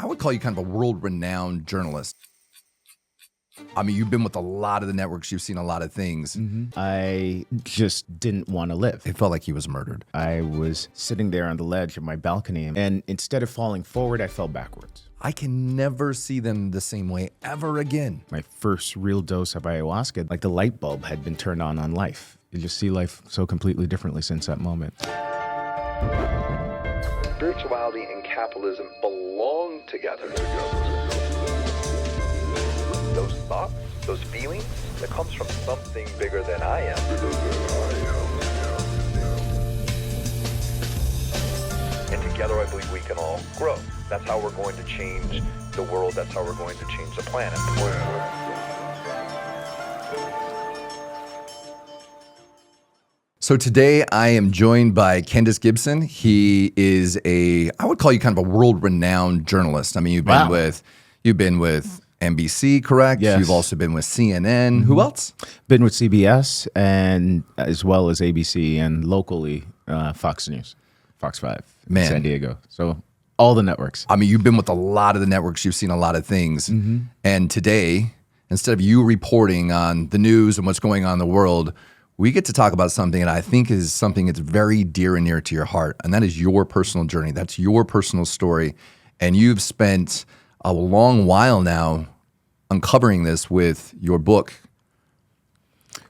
would call you kind of a world-renowned journalist. I mean, you've been with a lot of the networks. You've seen a lot of things. I just didn't want to live. It felt like he was murdered. I was sitting there on the ledge of my balcony, and instead of falling forward, I fell backwards. I can never see them the same way ever again. My first real dose of ayahuasca, like the light bulb had been turned on life. You just see life so completely differently since that moment. Spirituality and capitalism belong together. Those thoughts, those feelings, that comes from something bigger than I am. And together I believe we can all grow. That's how we're going to change the world. That's how we're going to change the planet. So today I am joined by Kendis Gibson. He is I would call you kind of a world-renowned journalist. I mean, you've been with NBC, correct? Yes. You've also been with CNN. Who else? Been with CBS and as well as ABC and locally Fox News, Fox 5, San Diego. So all the networks. I mean, you've been with a lot of the networks. You've seen a lot of things. And today, instead of you reporting on the news and what's going on in the world, we get to talk about something that I think is something that's very dear and near to your heart, and that is your personal journey. That's your personal story. And you've spent a long while now uncovering this with your book.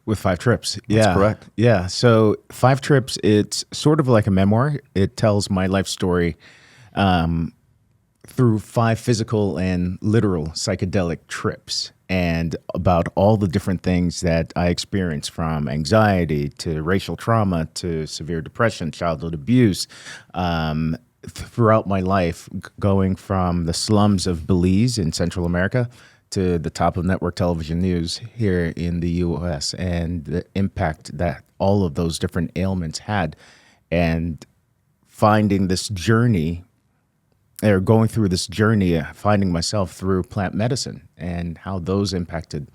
With 5 Trips. That's correct. Yeah. So 5 Trips, it's sort of like a memoir. It tells my life story through 5 physical and literal psychedelic trips, and about all the different things that I experienced, from anxiety to racial trauma to severe depression, childhood abuse, throughout my life, going from the slums of Belize in Central America to the top of network television news here in the U.S., and the impact that all of those different ailments had, and finding this journey, or going through this journey, finding myself through plant medicine and how those impacted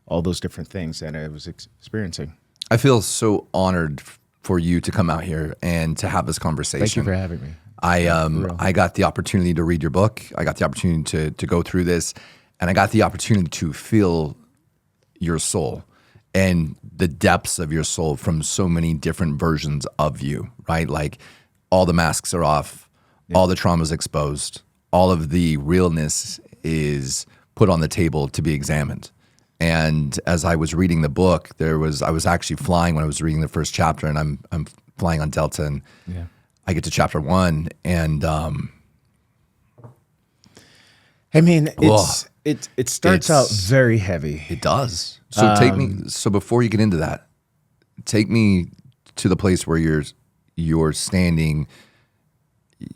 all those different things that I was experiencing. I feel so honored for you to come out here and to have this conversation. Thank you for having me. I got the opportunity to read your book. I got the opportunity to go through this, and I got the opportunity to feel your soul and the depths of your soul from so many different versions of you, right? Like, all the masks are off. All the trauma's exposed. All of the realness is put on the table to be examined. And as I was reading the book, I was actually flying when I was reading the first chapter, and I'm flying on Delta, and I get to chapter 1, and I mean, it starts out very heavy. It does. So So before you get into that, take me to the place where you're standing.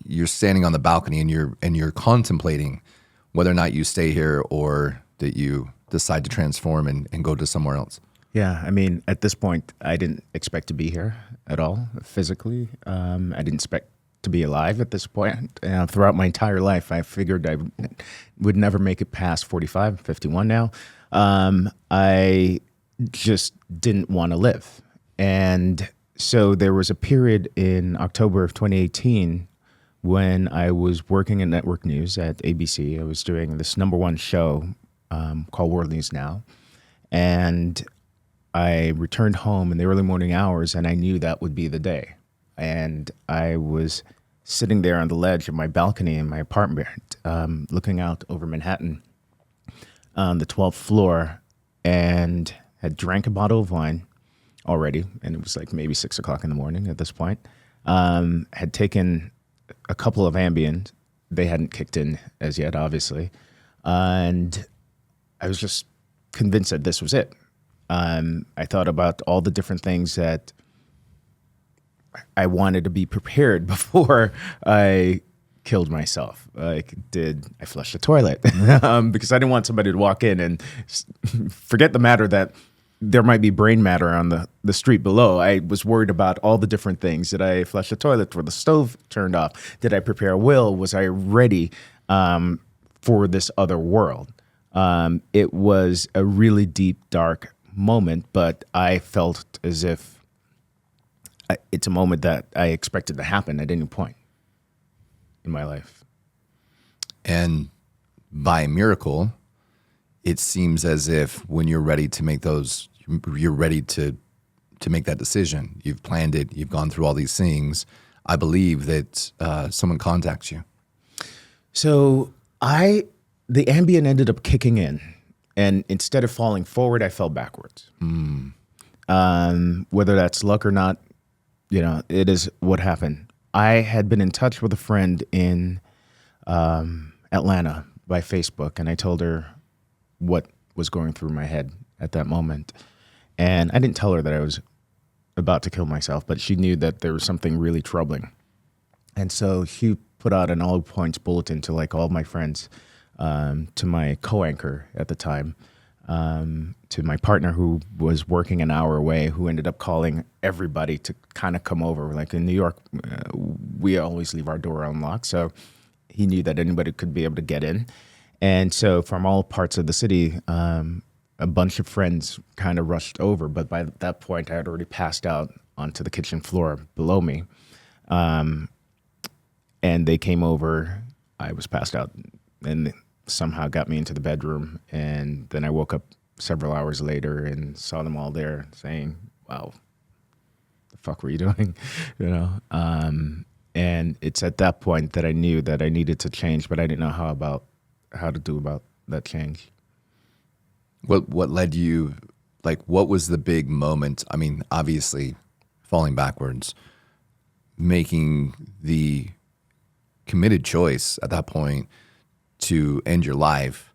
You're standing on the balcony, and you're contemplating whether or not you stay here or that you decide to transform and go to somewhere else. Yeah, I mean, at this point, I didn't expect to be here at all physically. I didn't expect to be alive at this point. Throughout my entire life, I figured I would never make it past 45, 51 now. I just didn't want to live. And so there was a period in October of 2018 when I was working in network news at ABC. I was doing this #1 show called World News Now. And I returned home in the early morning hours, and I knew that would be the day. And I was sitting there on the ledge of my balcony in my apartment, looking out over Manhattan on the 12th floor, and had drank a bottle of wine already. And it was like maybe 6 o'clock in the morning at this point. Had taken a couple of Ambien. They hadn't kicked in as yet, obviously. And I was just convinced that this was it. I thought about all the different things that I wanted to be prepared before I killed myself. Like, did I flush the toilet? Because I didn't want somebody to walk in and forget the matter that there might be brain matter on the street below. I was worried about all the different things. Did I flush the toilet? Were the stove turned off? Did I prepare a will? Was I ready for this other world? It was a really deep, dark moment, but I felt as if it's a moment that I expected to happen at any point in my life. And by a miracle, it seems as if when you're ready to make you're ready to make that decision. You've planned it. You've gone through all these things. I believe that someone contacts you. So the Ambien ended up kicking in, and instead of falling forward, I fell backwards. Whether that's luck or not, it is what happened. I had been in touch with a friend in Atlanta by Facebook, and I told her what was going through my head at that moment. And I didn't tell her that I was about to kill myself, but she knew that there was something really troubling. And so she put out an all points bulletin to like all my friends, to my co-anchor at the time, to my partner who was working an hour away, who ended up calling everybody to kind of come over. Like in New York, we always leave our door unlocked. So he knew that anybody could be able to get in. And so from all parts of the city, a bunch of friends kind of rushed over. But by that point, I had already passed out onto the kitchen floor below me. And they came over. I was passed out and somehow got me into the bedroom. And then I woke up several hours later and saw them all there saying, wow, the fuck were you doing? And it's at that point that I knew that I needed to change, but I didn't know how to do about that change. What led you, like, what was the big moment? I mean, obviously, falling backwards, making the committed choice at that point to end your life.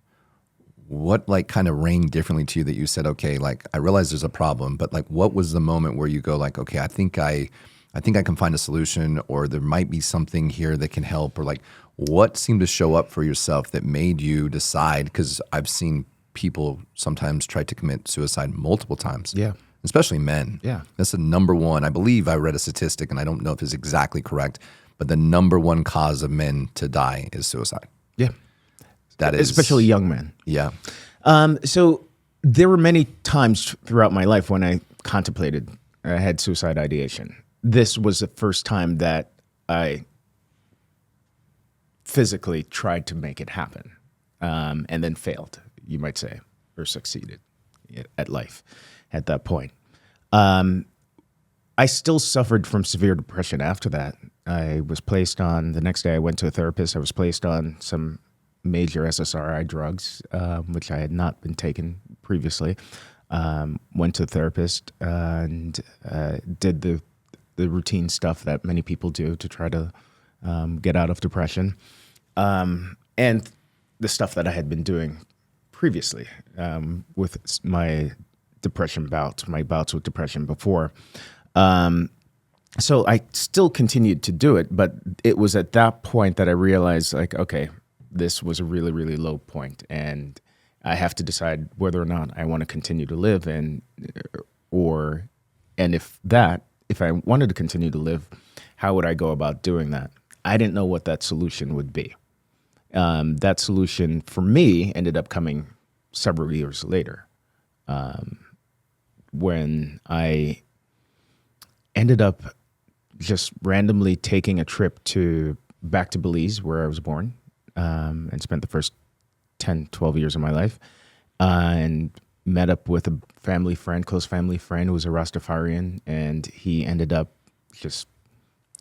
What, like, kind of rang differently to you that you said, okay, like, I realize there's a problem, but, like, what was the moment where you go, like, okay, I think I can find a solution, or there might be something here that can help, or, like, what seemed to show up for yourself that made you decide? Because I've seen people sometimes try to commit suicide multiple times. Yeah. Especially men. Yeah. That's the number one. I believe I read a statistic, and I don't know if it's exactly correct, but the number one cause of men to die is suicide. Yeah. That is, especially young men. Yeah. So there were many times throughout my life when I contemplated, I had suicide ideation. This was the first time that I physically tried to make it happen, and then failed, you might say, or succeeded at life at that point. I still suffered from severe depression after that. I was placed on, the next day I went to a therapist, I was placed on some major SSRI drugs, which I had not been taking previously. Went to a therapist and did the routine stuff that many people do to try to get out of depression. And the stuff that I had been doing previously with my depression bouts, my bouts with depression before. So I still continued to do it, but it was at that point that I realized, like, okay, this was a really, really low point, and I have to decide whether or not I want to continue to live, and if I wanted to continue to live, how would I go about doing that? I didn't know what that solution would be. That solution for me ended up coming several years later, when I ended up just randomly taking a trip back to Belize, where I was born, and spent the first 10, 12 years of my life, and met up with a close family friend who was a Rastafarian, and he ended up just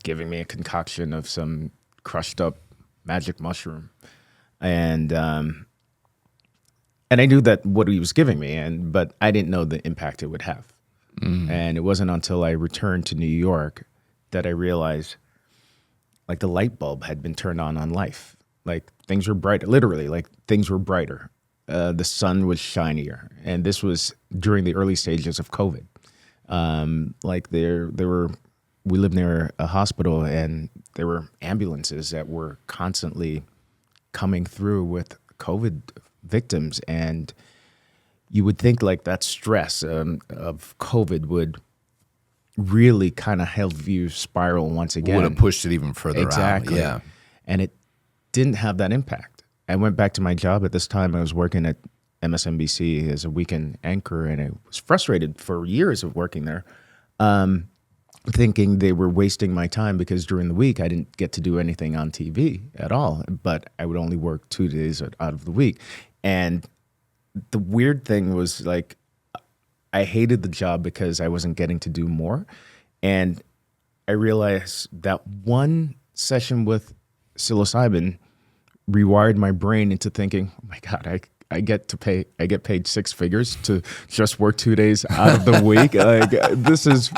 giving me a concoction of some crushed up magic mushroom. And I knew that what he was giving me, but I didn't know the impact it would have. And it wasn't until I returned to New York that I realized, like, the light bulb had been turned on life. Like, things were brighter, literally, like, things were brighter. The sun was shinier. And this was during the early stages of COVID. We lived near a hospital, and there were ambulances that were constantly coming through with COVID victims. And you would think, like, that stress of COVID would really kind of help you spiral once again. Would have pushed it even further exactly. out. Yeah. And it didn't have that impact. I went back to my job. At this time, I was working at MSNBC as a weekend anchor, and I was frustrated for years of working there. thinking they were wasting my time because during the week I didn't get to do anything on TV at all, but I would only work 2 days out of the week. And the weird thing was, like, I hated the job because I wasn't getting to do more. And I realized that one session with psilocybin rewired my brain into thinking, oh my God, I get paid 6 figures to just work 2 days out of the week. Like, this is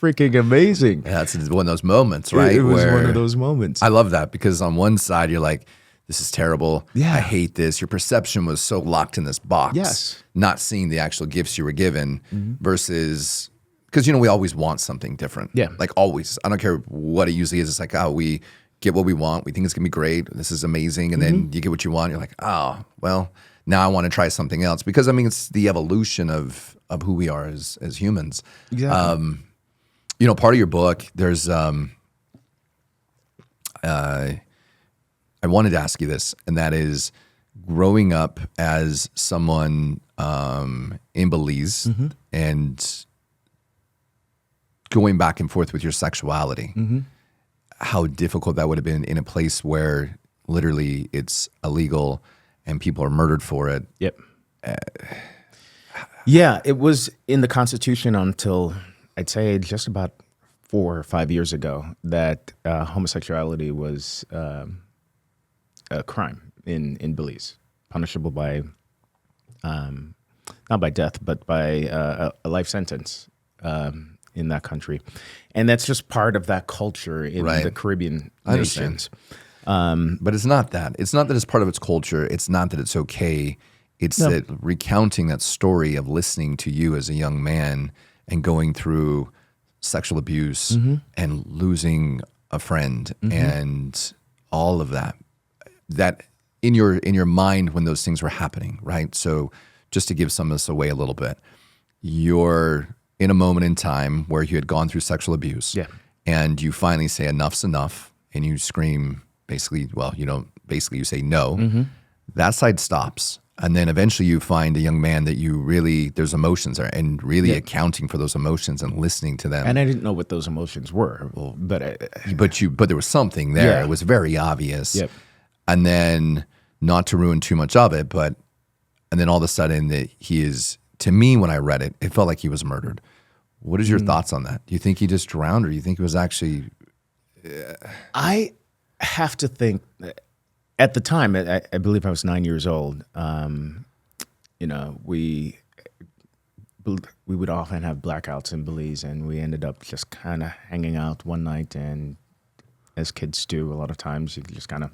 freaking amazing. Yeah, it's one of those moments, right? It was one of those moments. I love that, because on one side you're like, this is terrible. Yeah. I hate this. Your perception was so locked in this box. Yes. Not seeing the actual gifts you were given versus, because, we always want something different. Yeah. Like, always. I don't care what it usually is. It's like, oh, we get what we want. We think it's going to be great. This is amazing. And then you get what you want. You're like, oh, well, now I want to try something else. Because, it's the evolution of who we are as humans. Exactly. Part of your book, there's, I wanted to ask you this, and that is, growing up as someone in Belize and going back and forth with your sexuality, how difficult that would have been in a place where literally it's illegal and people are murdered for it. Yep. Yeah, it was in the Constitution until, I'd say, just about 4 or 5 years ago that homosexuality was a crime in Belize, punishable by, not by death, but by a life sentence in that country. And that's just part of that culture in the Caribbean nations. But it's not that. It's not that it's part of its culture. It's not that it's okay. It's that recounting that story of listening to you as a young man and going through sexual abuse and losing a friend and all of that. That in your mind when those things were happening, right? So just to give some of this away a little bit, you're in a moment in time where you had gone through sexual abuse, and you finally say enough's enough, and you scream, basically, well, you say no. That side stops, and then eventually you find a young man that there's emotions there, and really accounting for those emotions and listening to them. And I didn't know what those emotions were, but there was something there. Yeah. It was very obvious. Yep. And then, not to ruin too much of it, and then all of a sudden that he is, to me, when I read it, it felt like he was murdered. What is your thoughts on that? Do you think he just drowned, or do you think it was actually? I have to think, at the time, I believe I was 9 years old. We would often have blackouts in Belize, and we ended up just kind of hanging out one night, and as kids do, a lot of times you just kind of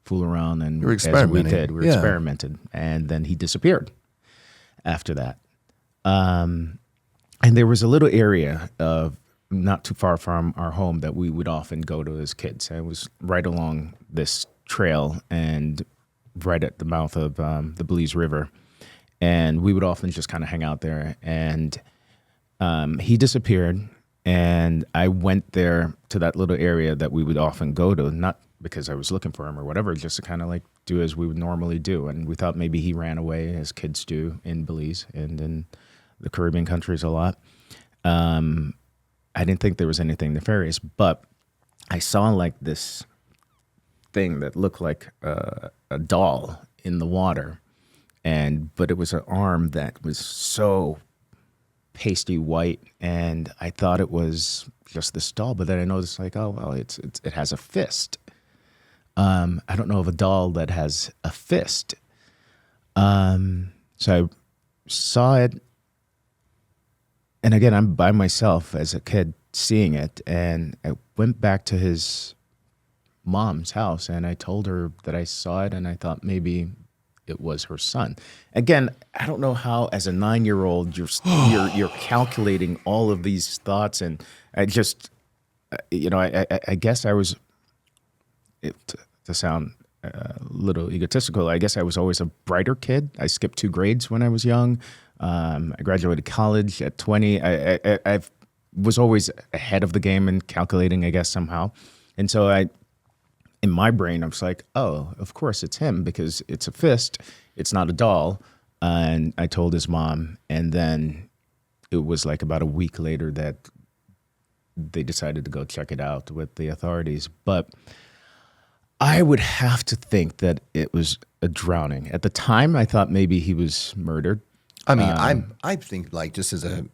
fool around, and You're experimenting. we experimented, and then he disappeared after that. And there was a little area of not too far from our home that we would often go to as kids. It was right along this trail and right at the mouth of the Belize River, and we would often just kind of hang out there. And he disappeared, and I went there to that little area that we would often go to, not because I was looking for him or whatever, just to kind of like do as we would normally do. And we thought maybe he ran away, as kids do in Belize and in the Caribbean countries a lot. I didn't think there was anything nefarious, but I saw like this thing that looked like a doll in the water, but it was an arm that was so pasty white, and I thought it was just this doll, but then I noticed like, oh well, it has a fist. I don't know of a doll that has a fist. So I saw it, and again, I'm by myself as a kid seeing it, and I went back to his mom's house, and I told her that I saw it, and I thought maybe it was her son. Again, I don't know how, as a 9-year-old, you're calculating all of these thoughts, and I just, I guess I was, to sound a little egotistical, I guess I was always a brighter kid. I skipped 2 grades when I was young. I graduated college at 20. I was always ahead of the game in calculating, I guess, somehow. And so in my brain, I was like, oh, of course it's him because it's a fist. It's not a doll. And I told his mom. And then it was like about a week later that they decided to go check it out with the authorities. But I would have to think that it was a drowning. At the time, I thought maybe he was murdered. I mean, I think like just as a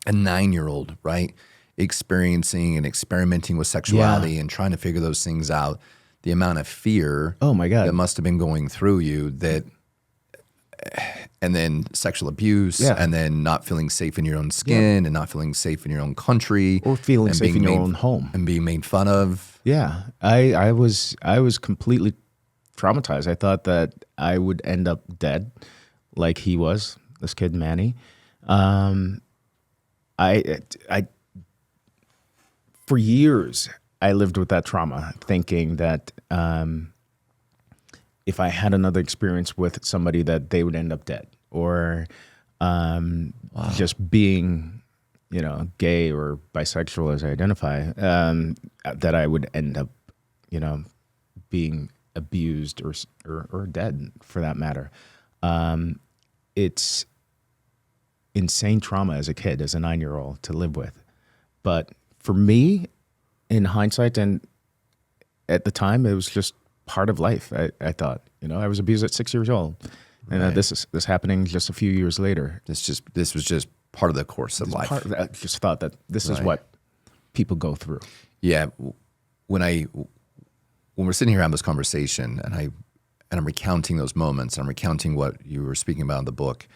9-year-old, right, experiencing and experimenting with sexuality and trying to figure those things out, the amount of fear, oh my God, that must have been going through you, that, and then sexual abuse, and then not feeling safe in your own skin, and not feeling safe in your own country, or feeling safe in your own home, and being made fun of. Yeah, I was completely traumatized. I thought that I would end up dead, like he was, this kid Manny. I for years I lived with that trauma, thinking that if I had another experience with somebody, that they would end up dead, or just being, gay or bisexual as I identify, that I would end up, being abused or dead, for that matter. It's insane trauma as a kid, as a 9-year-old, to live with. But for me, in hindsight, and at the time, it was just part of life. I thought, I was abused at 6 years old, and this happening just a few years later. This was just part of the course of life. I just thought that this is what people go through. Yeah, when we're sitting here having this conversation, and I'm recounting those moments, and I'm recounting what you were speaking about in the book.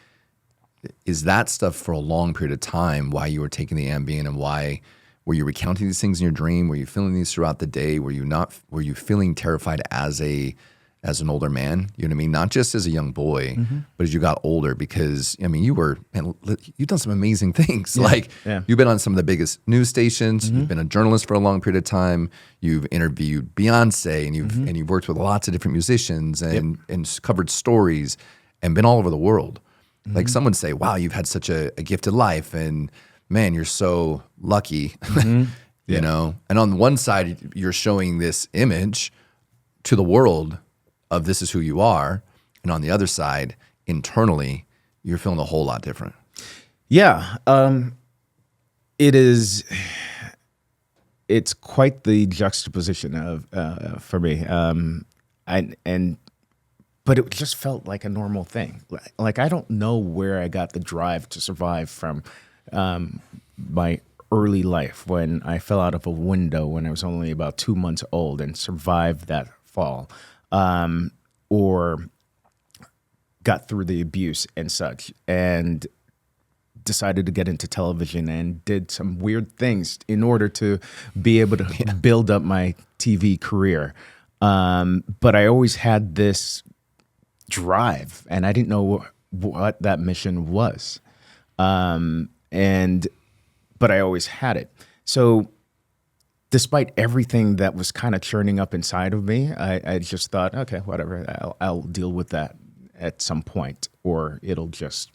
Is that stuff for a long period of time? Why you were taking the Ambien, and why were you recounting these things in your dream? Were you feeling these throughout the day? Were you feeling terrified as an older man? You know what I mean? Not just as a young boy, but as you got older, because you've done some amazing things. You've been on some of the biggest news stations. You've been a journalist for a long period of time. You've interviewed Beyonce, and you've worked with lots of different musicians and covered stories and been all over the world. Like some would say, wow, you've had such a gifted life, and man, you're so lucky, you know? And on one side, you're showing this image to the world of this is who you are. And on the other side, internally, you're feeling a whole lot different. Yeah. It's quite the juxtaposition of for me. But it just felt like a normal thing. Like, I don't know where I got the drive to survive from my early life, when I fell out of a window when I was only about 2 months old and survived that fall, or got through the abuse and such, and decided to get into television and did some weird things in order to be able to build up my TV career. But I always had this drive, and I didn't know what that mission was. But I always had it. So despite everything that was kind of churning up inside of me, I just thought, okay, whatever, I'll deal with that at some point, or it'll just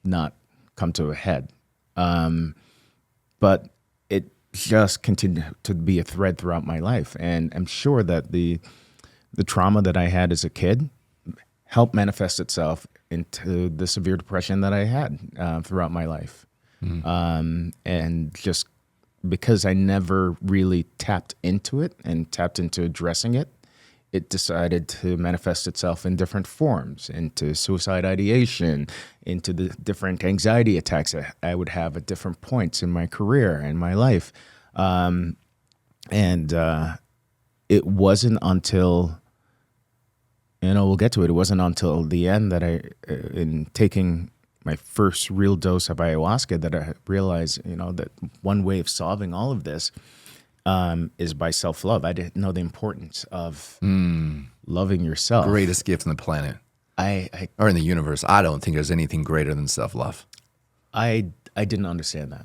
not come to a head. But it just continued to be a thread throughout my life. And I'm sure that the trauma that I had as a kid helped manifest itself into the severe depression that I had throughout my life. And just because I never really tapped into it and tapped into addressing it, it decided to manifest itself in different forms, into suicide ideation, into the different anxiety attacks that I would have at different points in my career and my life. It wasn't until, we'll get to it. It wasn't until the end that in taking my first real dose of ayahuasca, that I realized, that one way of solving all of this is by self-love. I didn't know the importance of loving yourself. Greatest gift on the planet. Or in the universe. I don't think there's anything greater than self-love. I didn't understand that.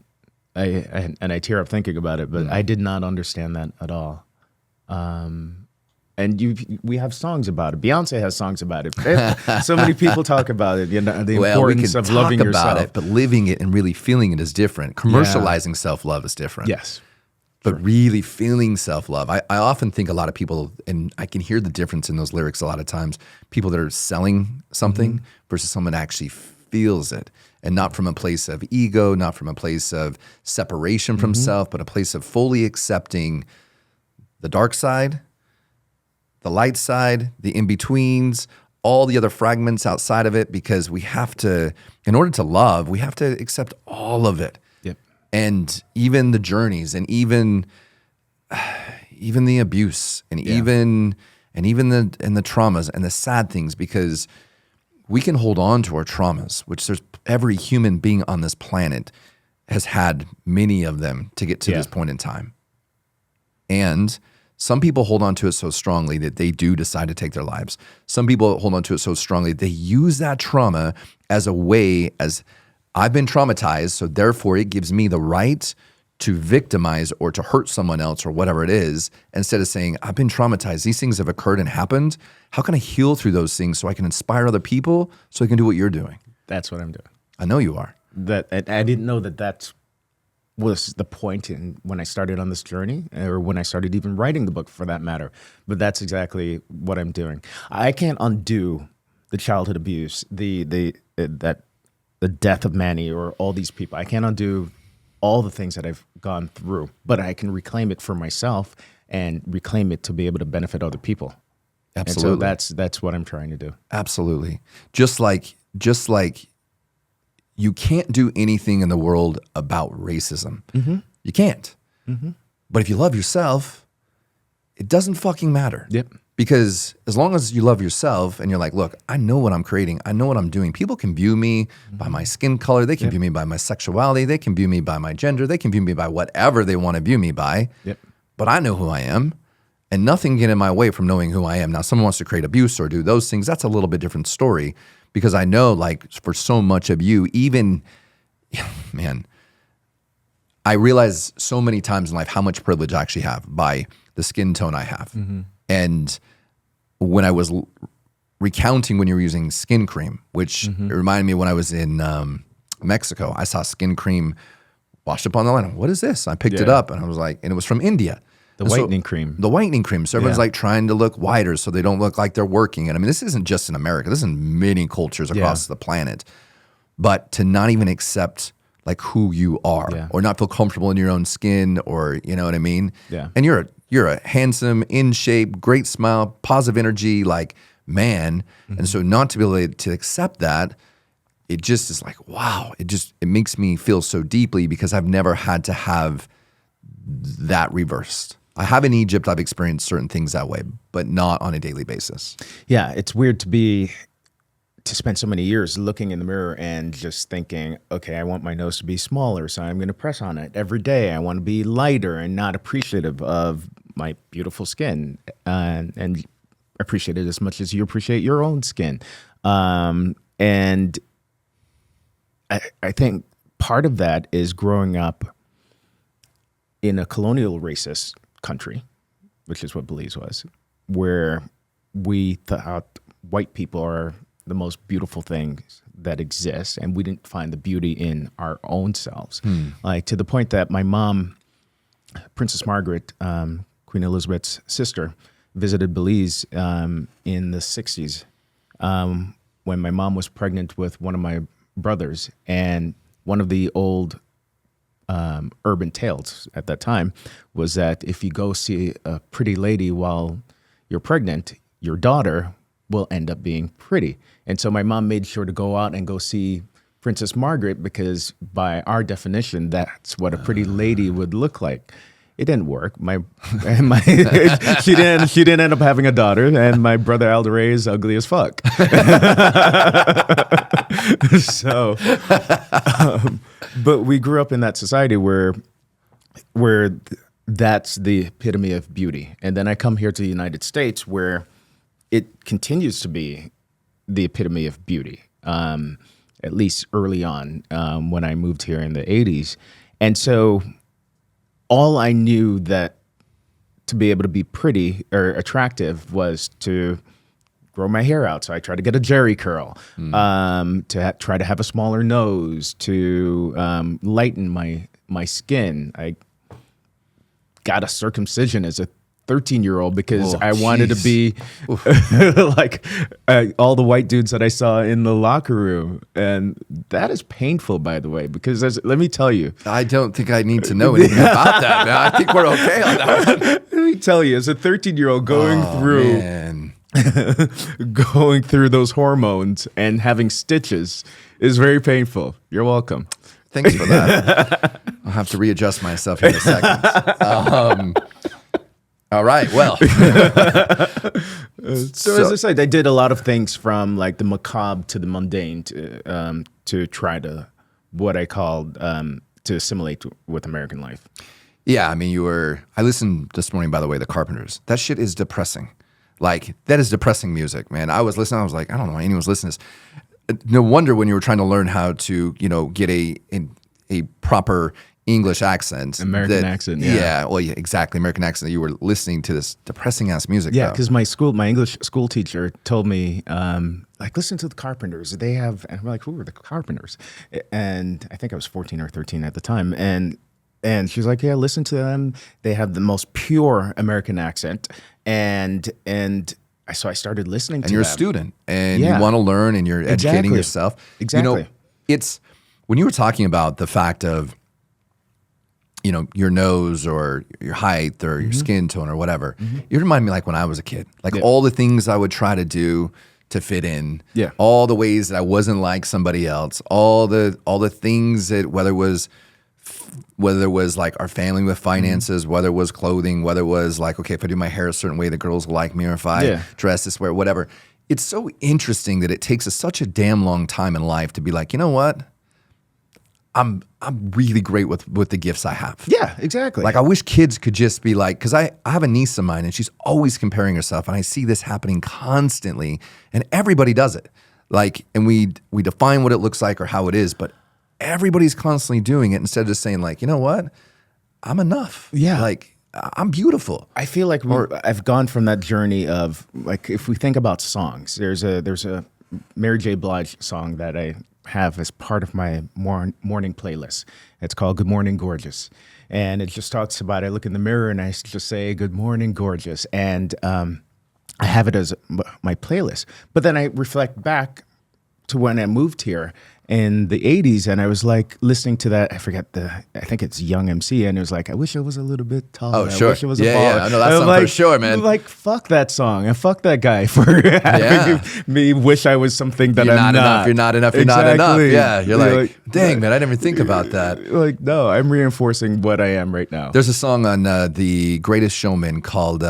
I tear up thinking about it, but I did not understand that at all. And we have songs about it. Beyonce has songs about it. So many people talk about it. The importance of loving yourself. About it, but living it and really feeling it is different. Commercializing self-love is different. Yes. But really feeling self-love. I often think a lot of people, and I can hear the difference in those lyrics a lot of times, people that are selling something versus someone actually feels it, and not from a place of ego, not from a place of separation from self, but a place of fully accepting the dark side, the light side, the in-betweens, all the other fragments outside of it, because we have to, in order to love, we have to accept all of it. Yep. And even the journeys, and even the abuse, and even the traumas and the sad things, because we can hold on to our traumas, which there's every human being on this planet has had many of them to get to this point in time. And some people hold on to it so strongly that they do decide to take their lives. Some people hold on to it so strongly they use that trauma as a way, as I've been traumatized, so therefore it gives me the right to victimize or to hurt someone else or whatever it is, instead of saying, I've been traumatized. These things have occurred and happened. How can I heal through those things so I can inspire other people so I can do what you're doing? That's what I'm doing. I know you are. That I didn't know that was the point when I started on this journey, or when I started even writing the book, for that matter. But that's exactly what I'm doing. I can't undo the childhood abuse, the death of Manny, or all these people. I can't undo all the things that I've gone through, but I can reclaim it for myself and reclaim it to be able to benefit other people. Absolutely. And so that's what I'm trying to do. Absolutely. Just like you can't do anything in the world about racism. You can't. But if you love yourself, it doesn't fucking matter. Yep. Because as long as you love yourself and you're like, look, I know what I'm creating. I know what I'm doing. People can view me by my skin color. They can view me by my sexuality. They can view me by my gender. They can view me by whatever they want to view me by. Yep. But I know who I am. And nothing get in my way from knowing who I am. Now, someone wants to create abuse or do those things. That's a little bit different story, because I know, like, for so much of you, even, man, I realize so many times in life how much privilege I actually have by the skin tone I have. And when I was recounting when you were using skin cream, which it reminded me when I was in Mexico, I saw skin cream washed up on the line. What is this? I picked it up and I was like, and it was from India. The whitening cream. The whitening cream. So everyone's like trying to look whiter so they don't look like they're working. And I mean, this isn't just in America. This is in many cultures across the planet. But to not even accept like who you are, or not feel comfortable in your own skin, or you know what I mean? Yeah. And you're a handsome, in shape, great smile, positive energy, like man. And so not to be able to accept that, it just is like, wow, it makes me feel so deeply, because I've never had to have that reversed. I have in Egypt, I've experienced certain things that way, but not on a daily basis. Yeah, it's weird to spend so many years looking in the mirror and just thinking, okay, I want my nose to be smaller, so I'm going to press on it every day. I want to be lighter, and not appreciative of my beautiful skin, and appreciate it as much as you appreciate your own skin. And I think part of that is growing up in a colonial racist country, which is what Belize was, where we thought white people are the most beautiful things that exist, and we didn't find the beauty in our own selves. Like, to the point that my mom, Princess Margaret, Queen Elizabeth's sister, visited Belize in the 60s when my mom was pregnant with one of my brothers. And one of the old urban tales at that time was that if you go see a pretty lady while you're pregnant, your daughter will end up being pretty. And so my mom made sure to go out and go see Princess Margaret, because by our definition, that's what a pretty lady would look like. It didn't work. She didn't end up having a daughter, and my brother Alderay is ugly as fuck. So, but we grew up in that society where that's the epitome of beauty. And then I come here to the United States, where it continues to be the epitome of beauty, at least early on, when I moved here in the 80s. And so all I knew that to be able to be pretty or attractive was to grow my hair out. So I tried to get a jerry curl, to try to have a smaller nose, to lighten my skin. I got a circumcision as a 13-year-old because Whoa, I wanted to be like all the white dudes that I saw in the locker room. And that is painful, by the way, because let me tell you. I don't think I need to know anything about that, man. I think we're okay on that one. Let me tell you, as a 13-year-old going through Man. going through those hormones and having stitches is very painful. You're welcome. Thanks for that. I'll have to readjust myself here in a second. All right. Well, So as I said, I did a lot of things from like the macabre to the mundane to try to what I called to assimilate with American life. yeah, I mean, I listened this morning, by the way, The Carpenters. That shit is depressing. Like, that is depressing music, man. I was listening. I was like, I don't know why anyone's listening to this. No wonder when you were trying to learn how to, get a proper English accent. American accent, yeah. Yeah, well, yeah, exactly. American accent. You were listening to this depressing ass music. Yeah, though. because my English school teacher told me, like, listen to the Carpenters. They have, and I'm like, who are the Carpenters? And I think I was 14 or 13 at the time. And she's like, yeah, listen to them. They have the most pure American accent. And so I started listening to them. And you're a student and Yeah. you want to learn and you're educating Exactly. yourself. Exactly. It's when you were talking about the fact of, your nose or your height or your skin tone or whatever, you remind me like when I was a kid, like all the things I would try to do to fit in, Yeah. all the ways that I wasn't like somebody else, all the things that whether it was like our family with finances, whether it was clothing, whether it was like, okay, if I do my hair a certain way, the girls will like me, or if I dress this way, or whatever. It's so interesting that it takes us such a damn long time in life to be like, you know what? I'm really great with the gifts I have. Yeah, exactly. Like I wish kids could just be like, because I have a niece of mine and she's always comparing herself, and I see this happening constantly, and everybody does it. Like, and we define what it looks like or how it is, but everybody's constantly doing it instead of just saying like, you know what, I'm enough. Yeah. Like I'm beautiful. I feel like I've gone from that journey of like, if we think about songs, there's a Mary J. Blige song that I have as part of my morning playlist. It's called Good Morning Gorgeous. And it just talks about, I look in the mirror and I just say, good morning, gorgeous. And I have it as my playlist. But then I reflect back to when I moved here in the 80s, and I was like listening to that. I think it's Young MC, and it was like, I wish I was a little bit taller. Oh, sure. I wish I was a Yeah, baller. yeah. I know that song for sure, man. Like, fuck that song, and fuck that guy for having me wish I was something that You're I'm not enough. You're not enough. You're not enough. Exactly. Yeah. You're like, dang, man, I didn't even think about that. Like, no, I'm reinforcing what I am right now. There's a song on The Greatest Showman called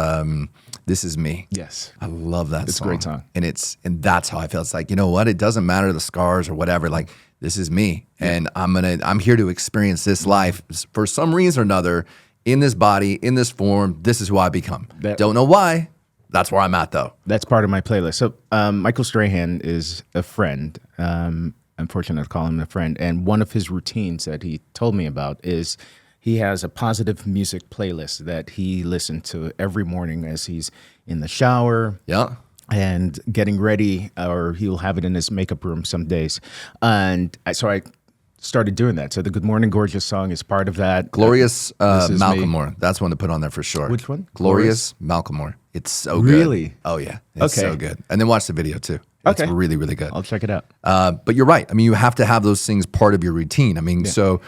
This Is Me. Yes. I love that song. It's a great song. And that's how I feel. It's like, you know what? It doesn't matter the scars or whatever. Like, this is me. And I'm here to experience this life for some reason or another in this body, in this form. This is who I become. Don't know why. That's where I'm at though. That's part of my playlist. So Michael Strahan is a friend. I'm fortunate to call him a friend. And one of his routines that he told me about is he has a positive music playlist that he listens to every morning as he's in the shower. Yeah. And getting ready, or he'll have it in his makeup room some days. And so I started doing that. So the Good Morning Gorgeous song is part of that. Glorious This Is Malcolm Me. Moore. That's one to put on there for sure. Which one? Glorious Malcolm Moore. It's so good. Really? Oh yeah. It's Okay. so good. And then watch the video too. It's Okay. really, really good. I'll check it out. But you're right. I mean, you have to have those things part of your routine. I mean, so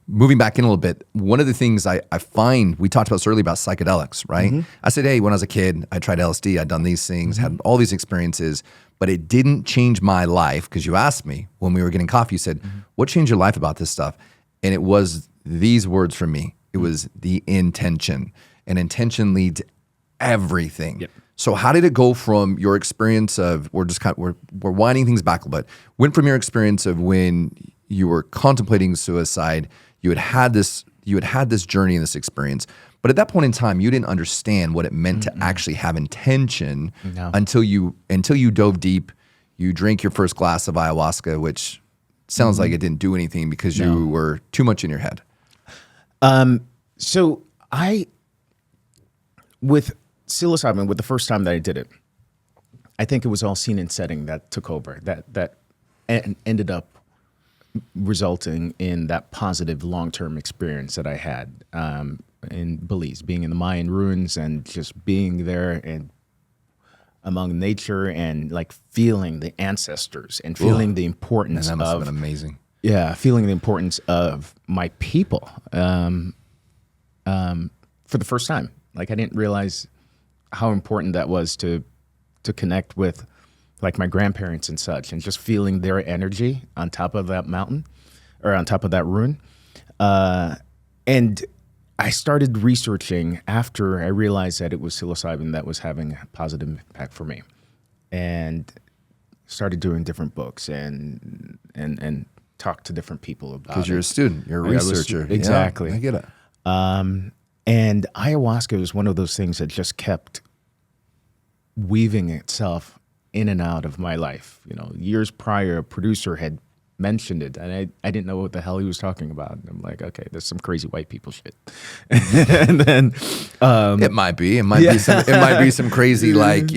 moving back in a little bit, one of the things I find, we talked about this earlier about psychedelics, right? I said, hey, when I was a kid, I tried LSD, I'd done these things, had all these experiences, but it didn't change my life. Because you asked me when we were getting coffee, you said, what changed your life about this stuff? And it was these words from me. It was the intention. And intention leads everything. Yep. So how did it go from your experience of, we're winding things back a little bit, went from your experience of when you were contemplating suicide, you had this journey and this experience, but at that point in time, you didn't understand what it meant to actually have intention until you dove deep, you drank your first glass of ayahuasca, which sounds like it didn't do anything because you were too much in your head. So with psilocybin, with the first time that I did it, I think it was all scene and setting that took over, that ended up resulting in that positive long-term experience that I had. in Belize, being in the Mayan ruins and just being there and among nature and like feeling the ancestors and feeling the And importance that must have of been amazing. feeling the importance of my people for the first time. Like I didn't realize how important that was to connect with like my grandparents and such, and just feeling their energy on top of that mountain or on top of that ruin. And I started researching after I realized that it was psilocybin that was having a positive impact for me, and started doing different books and talked to different people about it. Because you're a student, you're a I was- researcher. exactly. Yeah, I get it. And ayahuasca was one of those things that just kept weaving itself in and out of my life. You know, years prior, a producer had mentioned it, and I didn't know what the hell he was talking about. And I'm like, okay, there's some crazy white people shit. And then It might be. It might be some. It might be some crazy, like,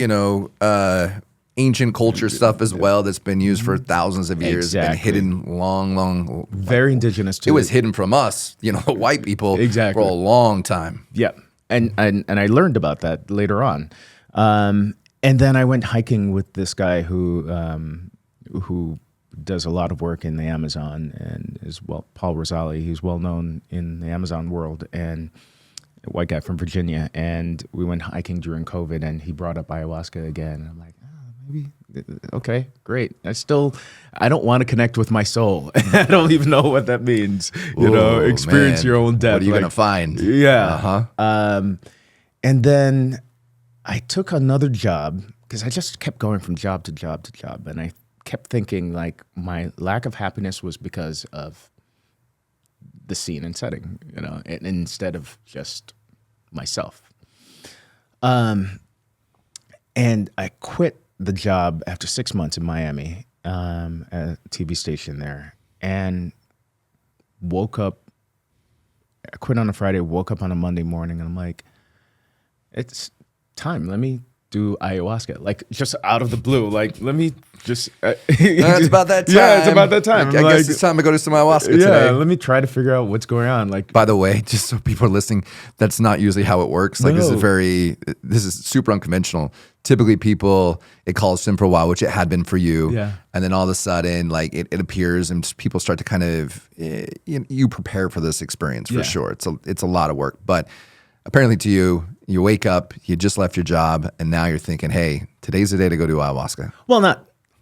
ancient culture stuff as well that's been used for thousands of years. Exactly. Been hidden long. very indigenous to It was hidden from us, white people, Exactly. for a long time. Yeah, and I learned about that later on, and then I went hiking with this guy who does a lot of work in the Amazon and is Paul Rosali. He's well known in the Amazon world, and a white guy from Virginia. And we went hiking during COVID, and he brought up ayahuasca again. And I'm like, maybe. Okay, great. I don't want to connect with my soul. I don't even know what that means. Experience man. your own death. What are you gonna find? Yeah. And then I took another job because I just kept going from job to job to job. And I kept thinking like my lack of happiness was because of the scene and setting, and instead of just myself. And I quit the job after 6 months in Miami, at a TV station there, and woke up. I quit on a Friday, woke up on a Monday morning, and I'm like, it's time. Let me do ayahuasca, like just out of the blue. Like, let me just. It's about that time. Yeah, it's about that time. I guess it's time to go to some ayahuasca today. Let me try to figure out what's going on. Like, By the way, just so people are listening, that's not usually how it works. Like No. this is super unconventional. Typically it calls in for a while, which it had been for you. Yeah. And then all of a sudden, like it appears and just people start to kind of, you prepare for this experience for Yeah. sure. It's a lot of work, but apparently to you wake up, you just left your job, and now you're thinking, hey, today's the day to go do ayahuasca. well,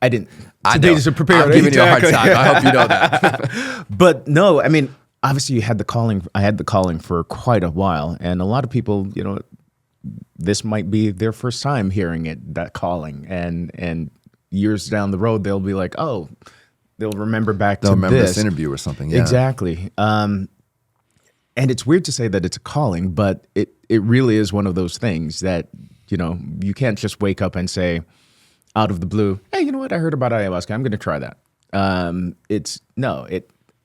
I didn't. I Today know. is a prepare. I'm giving you a hard Exactly. time. I hope you know that. But no, I mean, obviously you had the calling. I had the calling for quite a while, and a lot of people, this might be their first time hearing it, that calling, and years down the road they'll be like, oh, they'll remember back They'll to remember this this interview or something. Yeah. Exactly. And it's weird to say that it's a calling, but it really is one of those things that you can't just wake up and say, out of the blue, hey, you know what? I heard about ayahuasca. I'm going to try that.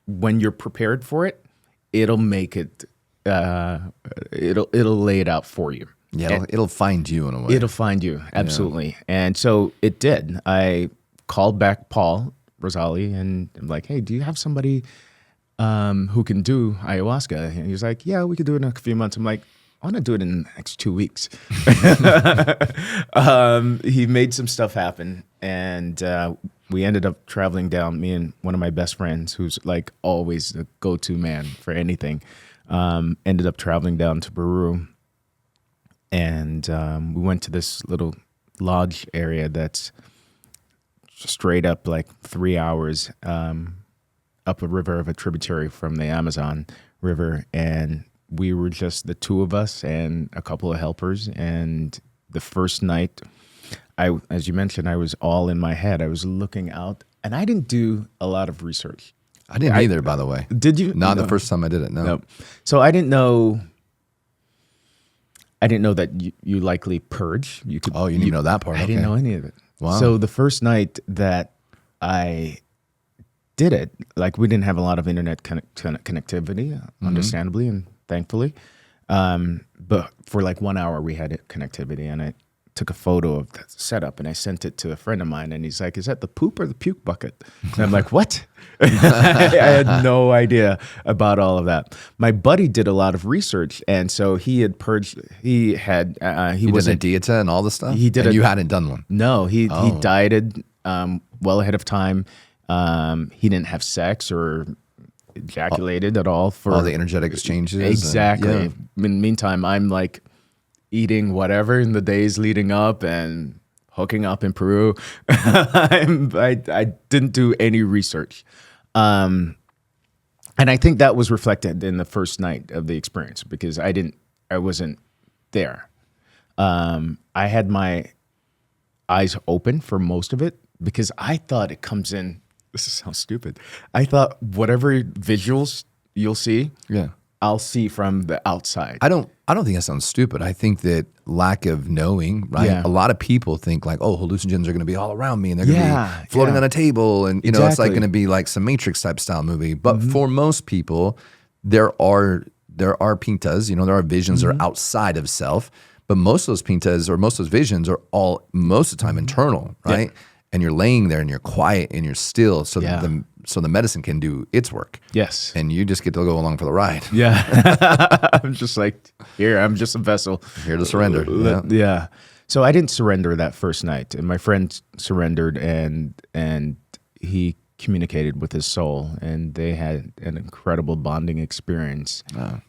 When you're prepared for it, it'll make it. It'll lay it out for you. Yeah, it'll find you in a way. It'll find you, absolutely. And so it did. I called back Paul Rosali, and I'm like, hey, do you have somebody who can do ayahuasca? And he was like, yeah, we could do it in a few months. I'm like, I want to do it in the next 2 weeks. He made some stuff happen, and we ended up traveling down, me and one of my best friends, who's like always the go-to man for anything, ended up traveling down to Peru. And we went to this little lodge area that's straight up like 3 hours up a river of a tributary from the Amazon River. And we were just the two of us and a couple of helpers. And the first night, as you mentioned, I was all in my head. I was looking out, and I didn't do a lot of research. I didn't either, by the way. Did you? Not No. the first time I did it, no. Nope. So I didn't know that you likely purge. You could. Oh, you didn't know that part. I didn't Okay. know any of it. Wow. So the first night that I did it, like, we didn't have a lot of internet connectivity, understandably and thankfully. But for like 1 hour we had connectivity, and took a photo of the setup and I sent it to a friend of mine, and he's like, "Is that the poop or the puke bucket?" And I'm like, "What?" I had no idea about all of that. My buddy did a lot of research, and so he had purged. He did a dieta and all the stuff. He did. And you hadn't done one. No, he dieted well ahead of time. He didn't have sex or ejaculated at all for all the energetic exchanges. Exactly. And, In the meantime, I'm like eating whatever in the days leading up and hooking up in Peru. I didn't do any research. And I think that was reflected in the first night of the experience because I wasn't there. I had my eyes open for most of it because I thought it comes in. This sounds stupid. I thought whatever visuals you'll see, I'll see from the outside. I don't think that sounds stupid. I think that lack of knowing, right? Yeah. A lot of people think like, oh, hallucinogens are going to be all around me and they're going to be floating on a table. And, you know, it's like going to be like some Matrix type style movie. But for most people, there are pintas, you know, there are visions that are outside of self. But most of those pintas or most of those visions are all most of the time internal, right? Yeah. And you're laying there and you're quiet and you're still so the medicine can do its work. Yes. And you just get to go along for the ride. Yeah. I'm just like, here, I'm just a vessel. Here to surrender. Yeah. So I didn't surrender that first night. And my friend surrendered and he communicated with his soul and they had an incredible bonding experience. Wow.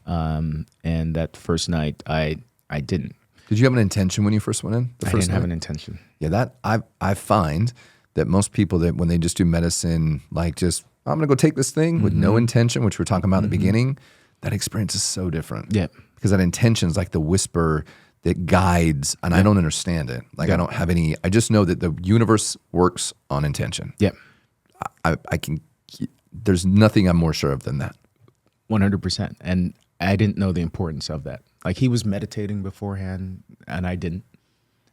And that first night I didn't. Did you have an intention when you first went in? I didn't have an intention. Yeah, that I find that most people that when they just do medicine, like just I'm gonna go take this thing with no intention, which we're talking about in the beginning, that experience is so different. Yeah, because that intention is like the whisper that guides, and I don't understand it. Like I don't have any. I just know that the universe works on intention. Yeah, I can. There's nothing I'm more sure of than that. 100%, and I didn't know the importance of that. Like he was meditating beforehand, and I didn't.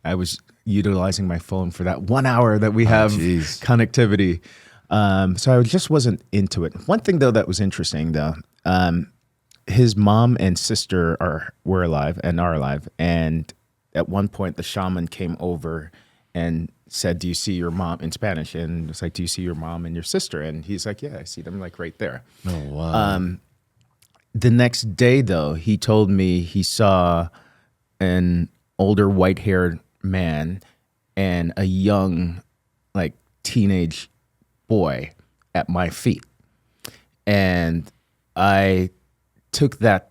I was utilizing my phone for that 1 hour that we have connectivity. So I just wasn't into it. One thing, though, that was interesting, though, his mom and sister were alive and are alive. And at one point, the shaman came over and said, "Do you see your mom?" in Spanish. And it's like, "Do you see your mom and your sister?" And he's like, "Yeah, I see them like right there." Oh, wow. The next day, though, he told me he saw an older white-haired man and a young, like, teenage boy at my feet. And I took that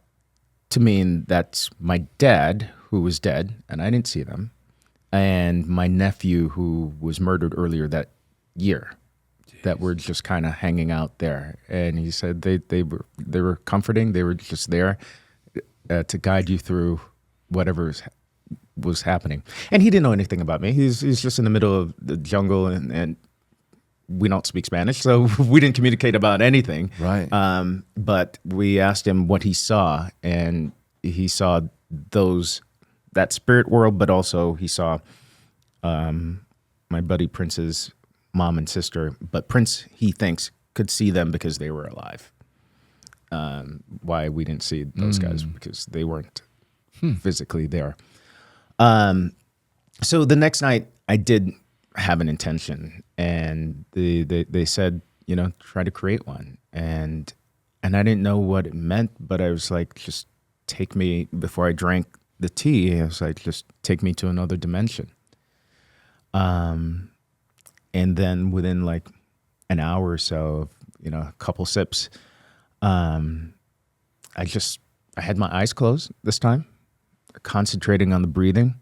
to mean that's my dad, who was dead, and I didn't see them, and my nephew, who was murdered earlier that year. That were just kind of hanging out there. And he said they were comforting. They were just there to guide you through whatever was happening. And he didn't know anything about me. He's just in the middle of the jungle and we don't speak Spanish, so we didn't communicate about anything. Right. But we asked him what he saw, and he saw that spirit world, but also he saw my buddy Prince's mom and sister, but Prince, he thinks, could see them because they were alive. Why we didn't see those guys, because they weren't physically there. So the next night, I did have an intention, and they said, you know, try to create one. And I didn't know what it meant, but I was like, just take me, before I drank the tea, I was like, just take me to another dimension. And then within like an hour or so, you know, a couple sips, I had my eyes closed this time, concentrating on the breathing,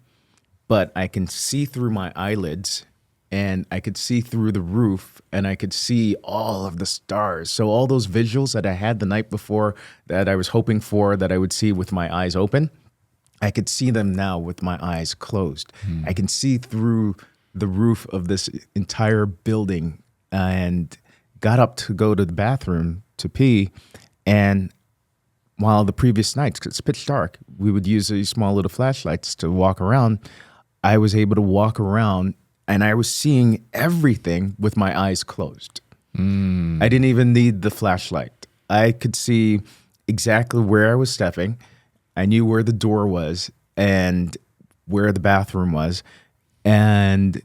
but I can see through my eyelids and I could see through the roof and I could see all of the stars. So all those visuals that I had the night before that I was hoping for that I would see with my eyes open, I could see them now with my eyes closed. I can see through the roof of this entire building and got up to go to the bathroom to pee. And while the previous nights, 'cause it's pitch dark, we would use these small little flashlights to walk around. I was able to walk around and I was seeing everything with my eyes closed. I didn't even need the flashlight. I could see exactly where I was stepping. I knew where the door was. And where the bathroom was, and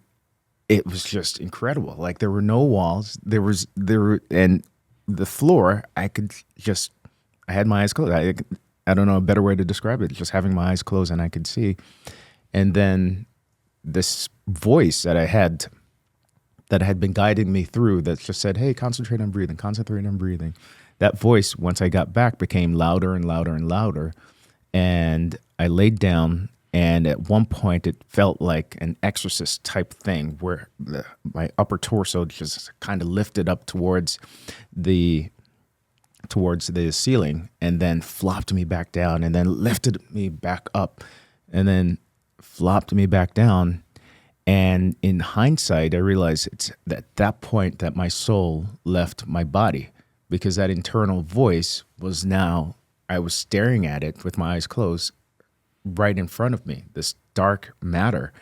it was just incredible. Like there were no walls. And the floor. I had my eyes closed. I don't know a better way to describe it. Just having my eyes closed and I could see, and then this voice that had been guiding me through that just said, "Hey, concentrate on breathing. Concentrate on breathing." That voice, once I got back, became louder and louder and louder, and I laid down. And at one point, it felt like an exorcist type thing where my upper torso just kind of lifted up towards the ceiling and then flopped me back down and then lifted me back up and then flopped me back down. And in hindsight, I realized it's at that point that my soul left my body, because that internal voice was I was staring at it with my eyes closed, right in front of me, this dark matter.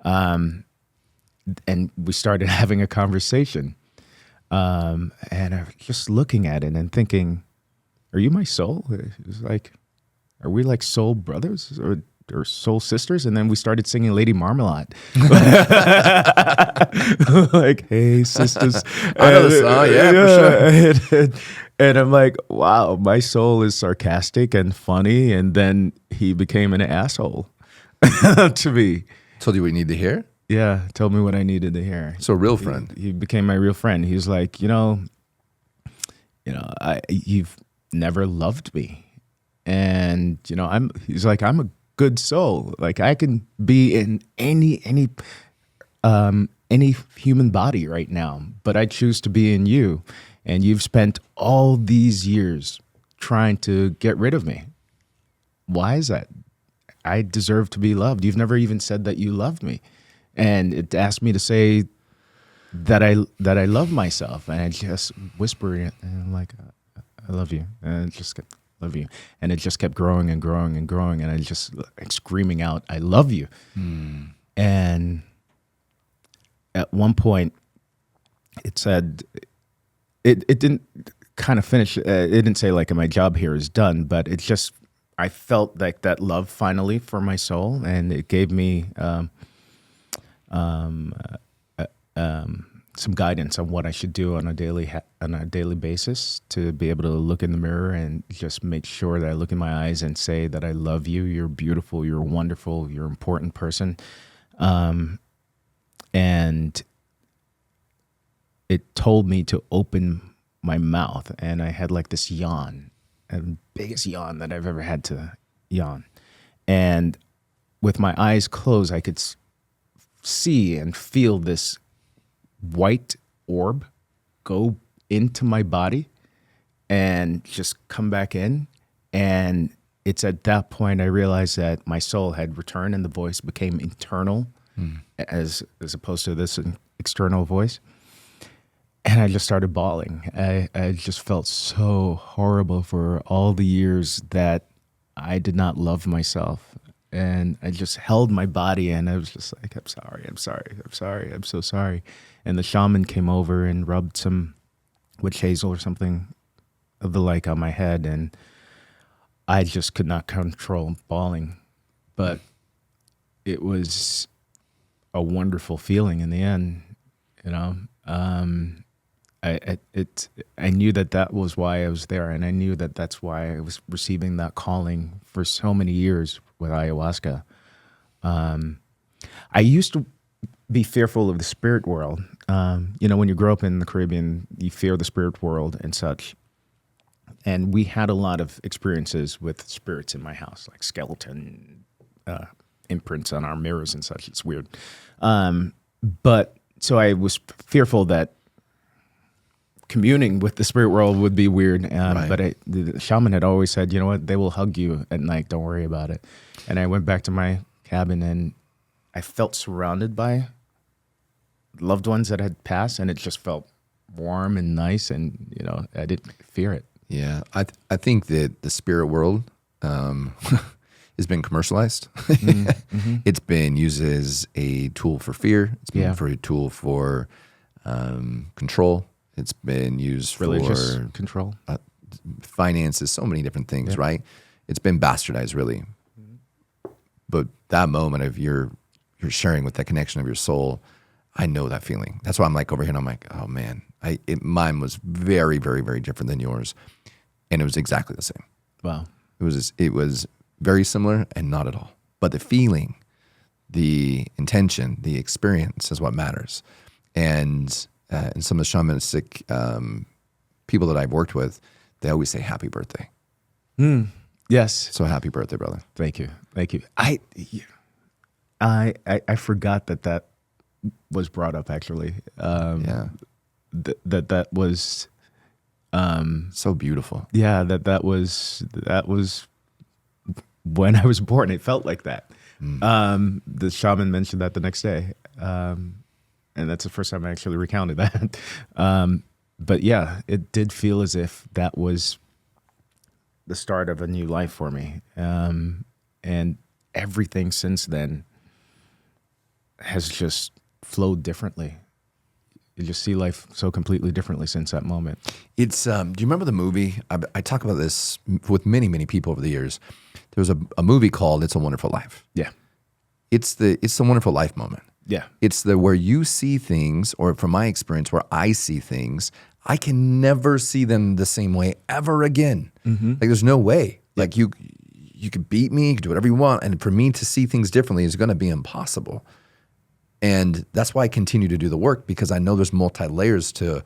And we started having a conversation. And I was just looking at it and thinking, are you my soul? It was like, are we like soul brothers or soul sisters? And then we started singing Lady Marmalade. Like, hey, sisters. I know the song, yeah, for sure. And I'm like, wow, my soul is sarcastic and funny. And then he became an asshole to me. Told you what you need to hear? Yeah, told me what I needed to hear. So a real friend. He became my real friend. He was like, you've never loved me. And, he's like, I'm a good soul. Like I can be in any human body right now, but I choose to be in you. And you've spent all these years trying to get rid of me. Why is that? I deserve to be loved. You've never even said that you loved me. And it asked me to say that I love myself. And I just whispered it. And I'm like, I love you. And it just kept, love you. And it just kept growing and growing and growing. And I just screaming out, I love you. And at one point, it said, it didn't kind of finish. It didn't say like my job here is done, but it just, I felt like that love finally for my soul. And it gave me some guidance on what I should do on a daily basis to be able to look in the mirror and just make sure that I look in my eyes and say that I love you. You're beautiful. You're wonderful. You're an important person. And it told me to open my mouth, and I had like this yawn, the biggest yawn that I've ever had to yawn. And with my eyes closed, I could see and feel this white orb go into my body and just come back in. And it's at that point I realized that my soul had returned and the voice became internal as opposed to this external voice. And I just started bawling. I just felt so horrible for all the years that I did not love myself. And I just held my body and I was just like, I'm sorry, I'm so sorry. And the shaman came over and rubbed some witch hazel or something of the like on my head. And I just could not control bawling. But it was a wonderful feeling in the end, I knew that was why I was there, and I knew that that's why I was receiving that calling for so many years with ayahuasca. I used to be fearful of the spirit world. When you grow up in the Caribbean, you fear the spirit world and such. And we had a lot of experiences with spirits in my house, like skeleton imprints on our mirrors and such. It's weird. But so I was fearful that communing with the spirit world would be weird. Right. But the shaman had always said, you know what, they will hug you at night. Don't worry about it. And I went back to my cabin and I felt surrounded by loved ones that had passed, and it just felt warm and nice. And, I didn't fear it. Yeah. I think that the spirit world has been commercialized. Mm-hmm. It's been used as a tool for fear. It's been Yeah. a tool for control. It's been used Religious for control. finances, so many different things, right? It's been bastardized, really. But that moment of you're sharing with that connection of your soul, I know that feeling. That's why I'm like over here and I'm like, oh man, mine was very, very, very different than yours. And it was exactly the same. Wow. It was very similar and not at all. But the feeling, the intention, the experience is what matters. And some of the shamanistic people that I've worked with, they always say happy birthday. Yes. So happy birthday, brother. Thank you. I forgot that was brought up actually. Yeah. That was So beautiful. yeah, that was when I was born. It felt like that. The shaman mentioned that the next day. And that's the first time I actually recounted that. But yeah, it did feel as if that was the start of a new life for me. And everything since then has just flowed differently. You just see life so completely differently since that moment. It's, do you remember the movie? I talk about this with many, many people over the years. There was a movie called It's a Wonderful Life. Yeah. It's the Wonderful Life moment. Yeah. It's where you see things, or from my experience, where I see things, I can never see them the same way ever again. Like there's no way. Like you could beat me, you could do whatever you want, and for me to see things differently is going to be impossible. And that's why I continue to do the work, because I know there's multi-layers to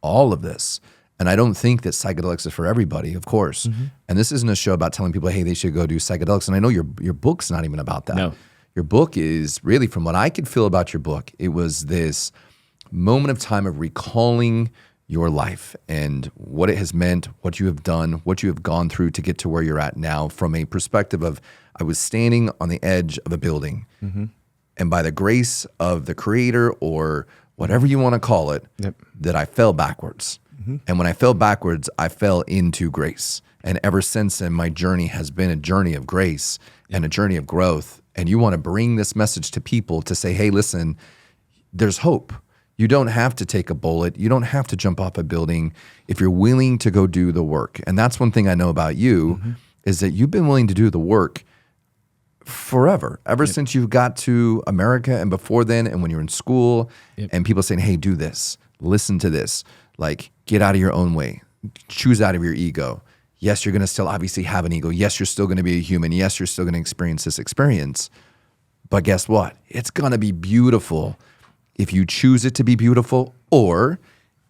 all of this. And I don't think that psychedelics is for everybody, of course. And this isn't a show about telling people, hey, they should go do psychedelics. And I know your book's not even about that. No. Your book is really, from what I could feel about your book, it was this moment of time of recalling your life and what it has meant, what you have done, what you have gone through to get to where you're at now, from a perspective of, I was standing on the edge of a building, and by the grace of the creator, or whatever you want to call it, that I fell backwards. And when I fell backwards, I fell into grace. And ever since then, my journey has been a journey of grace and a journey of growth. And you want to bring this message to people to say, hey, listen, there's hope. You don't have to take a bullet. You don't have to jump off a building if you're willing to go do the work. And that's one thing I know about you, is that you've been willing to do the work forever, ever since you got to America, and before then, and when you're in school, and people saying, hey, do this, listen to this, like, get out of your own way, choose out of your ego. Yes, you're going to still obviously have an ego. Yes, you're still going to be a human. Yes, you're still going to experience this experience. But guess what? It's going to be beautiful if you choose it to be beautiful, or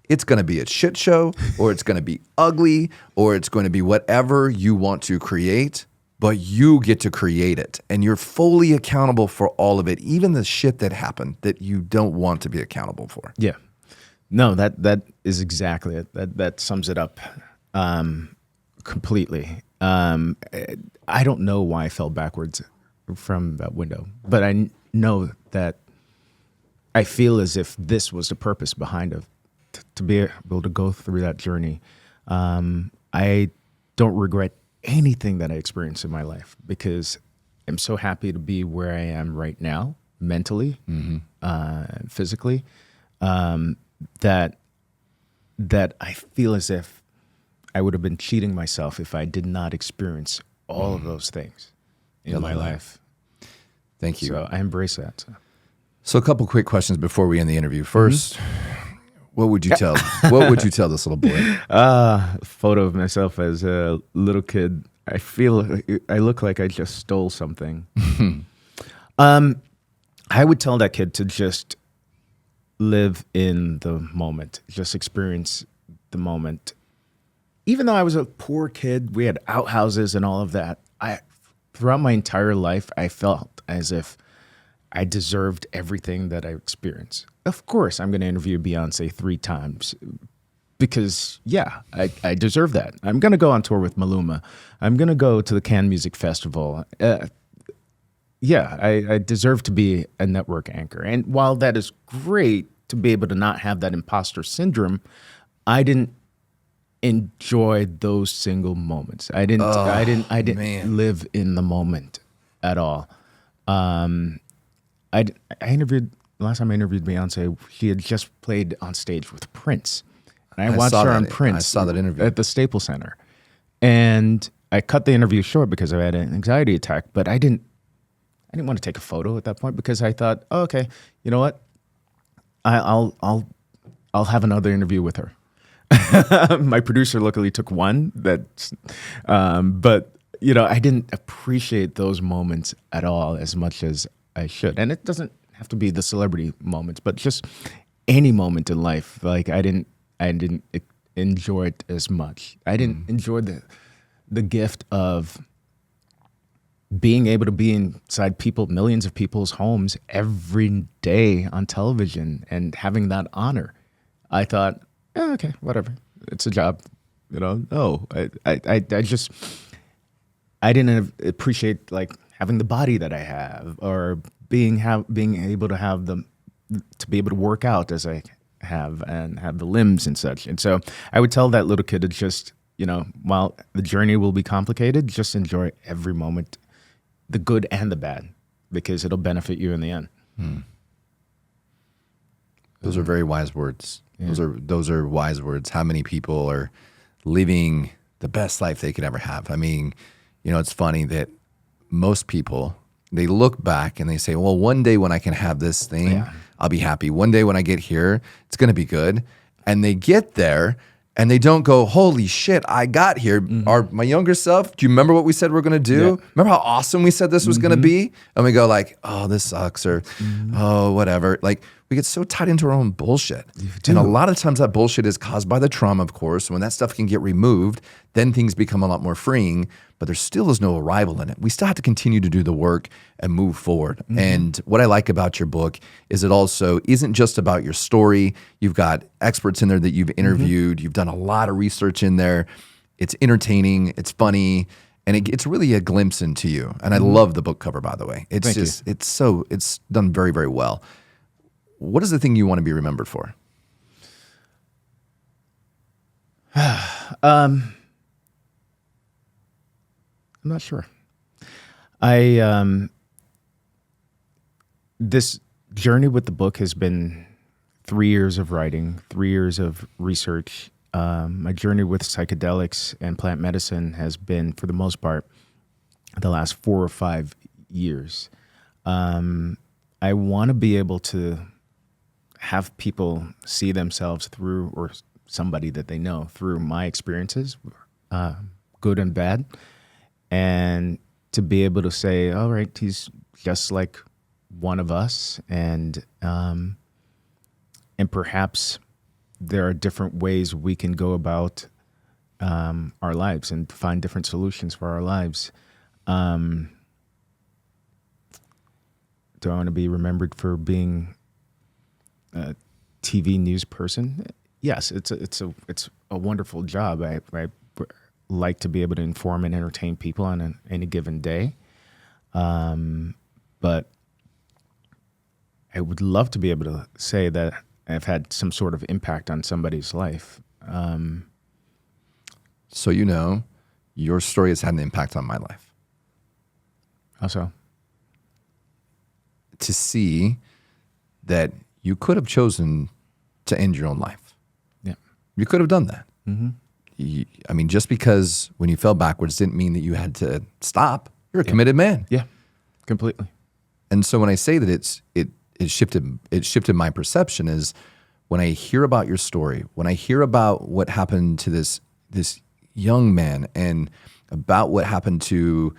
it's going to be a shit show, or it's going to be ugly, or it's going to be whatever you want to create, but you get to create it. And you're fully accountable for all of it, even the shit that happened that you don't want to be accountable for. Yeah. No, that is exactly it. That sums it up completely. I don't know why I fell backwards from that window, but I know that I feel as if this was the purpose behind it, to be able to go through that journey. I don't regret anything that I experienced in my life, because I'm so happy to be where I am right now, mentally, physically, that I feel as if I would have been cheating myself if I did not experience all of those things in my life. Thank you. So I embrace that. So a couple quick questions before we end the interview. First, what would you tell? What would you tell this little boy? A photo of myself as a little kid. I feel I look like I just stole something. I would tell that kid to just live in the moment, just experience the moment. Even though I was a poor kid, we had outhouses and all of that. Throughout my entire life, I felt as if I deserved everything that I experienced. Of course, I'm going to interview Beyonce 3 times because, yeah, I deserve that. I'm going to go on tour with Maluma. I'm going to go to the Cannes Music Festival. Yeah, I deserve to be a network anchor. And while that is great to be able to not have that imposter syndrome, I didn't enjoy those single moments. I didn't live in the moment at all. I interviewed, last time I interviewed Beyonce, she had just played on stage with Prince. And I watched her on Prince. I saw that interview at the Staples Center. And I cut the interview short because I had an anxiety attack, but I didn't didn't want to take a photo at that point because I thought, oh, okay, you know what? I'll have another interview with her. My producer luckily took one. But I didn't appreciate those moments at all as much as I should. And it doesn't have to be the celebrity moments, but just any moment in life. Like I didn't enjoy it as much. I didn't enjoy the gift of being able to be inside millions of people's homes every day on television and having that honor. I thought, okay, whatever. It's a job, No, I didn't appreciate like having the body that I have, or being able to be able to work out as I have and have the limbs and such. And so I would tell that little kid to just, while the journey will be complicated, just enjoy every moment, the good and the bad, because it'll benefit you in the end. Those are very wise words. Yeah. Those are wise words. How many people are living the best life they could ever have? I mean, it's funny that most people, they look back and they say, well, one day when I can have this thing, I'll be happy. One day when I get here, it's going to be good. And they get there and they don't go, holy shit, I got here. My younger self, do you remember what we said we're going to do? Yeah. Remember how awesome we said this was going to be? And we go like, oh, this sucks, or oh, whatever. Like, we get so tied into our own bullshit. And a lot of times that bullshit is caused by the trauma, of course. When that stuff can get removed, then things become a lot more freeing, but there still is no arrival in it. We still have to continue to do the work and move forward. And what I like about your book is it also isn't just about your story. You've got experts in there that you've interviewed. You've done a lot of research in there. It's entertaining. It's funny. And it's really a glimpse into you. And I love the book cover, by the way. It's it's done very, very well. What is the thing you want to be remembered for? I'm not sure. This journey with the book has been 3 years of writing, 3 years of research. My journey with psychedelics and plant medicine has been, for the most part, the last 4 or 5 years. I want to be able to have people see themselves through, or somebody that they know through, my experiences, good and bad, and to be able to say, all right, he's just like one of us, and perhaps there are different ways we can go about our lives and find different solutions for our lives. Do I want to be remembered for being a TV news person? Yes, it's a wonderful job. I like to be able to inform and entertain people on any given day, but I would love to be able to say that I've had some sort of impact on somebody's life. So your story has had an impact on my life. How so? To see that you could have chosen to end your own life. Yeah. You could have done that. Mm-hmm. Just because when you fell backwards didn't mean that you had to stop. You're a committed man. Yeah, completely. And so when I say that it shifted my perception, is when I hear about your story, when I hear about what happened to this young man, and about what happened to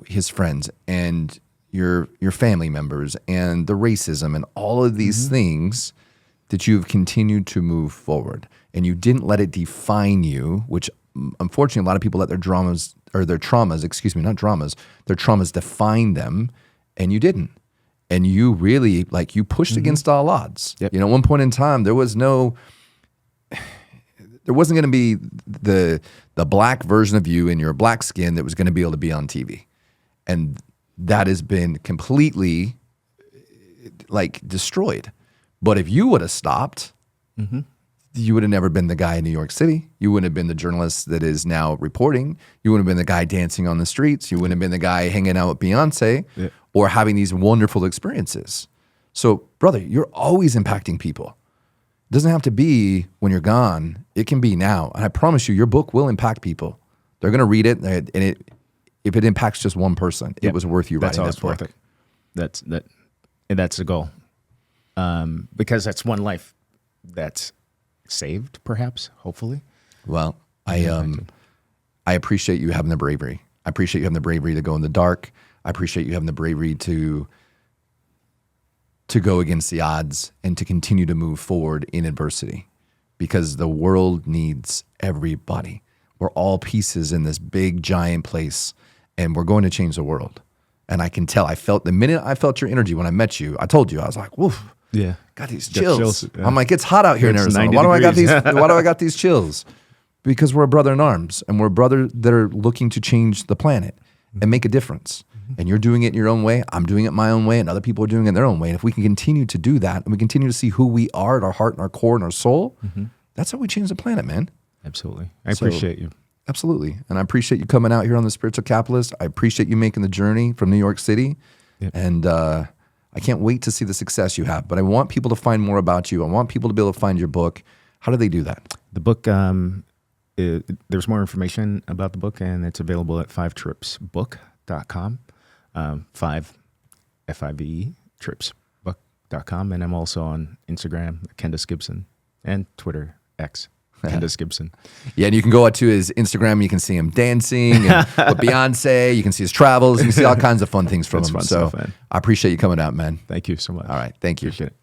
his friends and your family members and the racism and all of these things, that you've continued to move forward and you didn't let it define you, which unfortunately a lot of people let their traumas define them, and you didn't. And you really, you pushed against all odds. Yep. At one point in time, there wasn't going to be the black version of you in your black skin that was going to be able to be on TV. And that has been completely destroyed. But if you would have stopped, you would have never been the guy in New York City. You wouldn't have been the journalist that is now reporting. You wouldn't have been the guy dancing on the streets. You wouldn't have been the guy hanging out with Beyonce or having these wonderful experiences. So, brother, you're always impacting people. It doesn't have to be when you're gone. It can be now. And I promise you, your book will impact people. They're going to read it, and if it impacts just one person, it was worth you That's writing always that book. worth it. That's the goal. Because that's one life that's saved, perhaps, hopefully. Well, I appreciate you having the bravery. I appreciate you having the bravery to go in the dark. I appreciate you having the bravery to go against the odds and to continue to move forward in adversity, because the world needs everybody. We're all pieces in this big, giant place, and we're going to change the world. And I can tell. The minute I felt your energy when I met you, I told you, I was like, woof. Yeah. Got these chills. Yeah. I'm like, it's hot out here in It's Arizona. 90 Why do I got degrees. these chills? Because we're a brother in arms, and we're a brother that are looking to change the planet and make a difference. And you're doing it in your own way. I'm doing it my own way, and other people are doing it in their own way. And if we can continue to do that, and we continue to see who we are at our heart and our core and our soul, that's how we change the planet, man. Absolutely. I appreciate you. Absolutely. And I appreciate you coming out here on The Spiritual Capitalist. I appreciate you making the journey from New York City. Yep. And I can't wait to see the success you have. But I want people to find more about you. I want people to be able to find your book. How do they do that? The book, there's more information about the book, and it's available at 5tripsbook.com. 5, F-I-V-E, tripsbook.com. And I'm also on Instagram, Kendis Gibson, and Twitter, X, Kendis Gibson. Yeah, and you can go out to his Instagram. You can see him dancing and with Beyonce. You can see his travels. You can see all kinds of fun things from It's him. fun So stuff, man. I appreciate you coming out, man. Thank you so much. All right. Thank you. Appreciate it.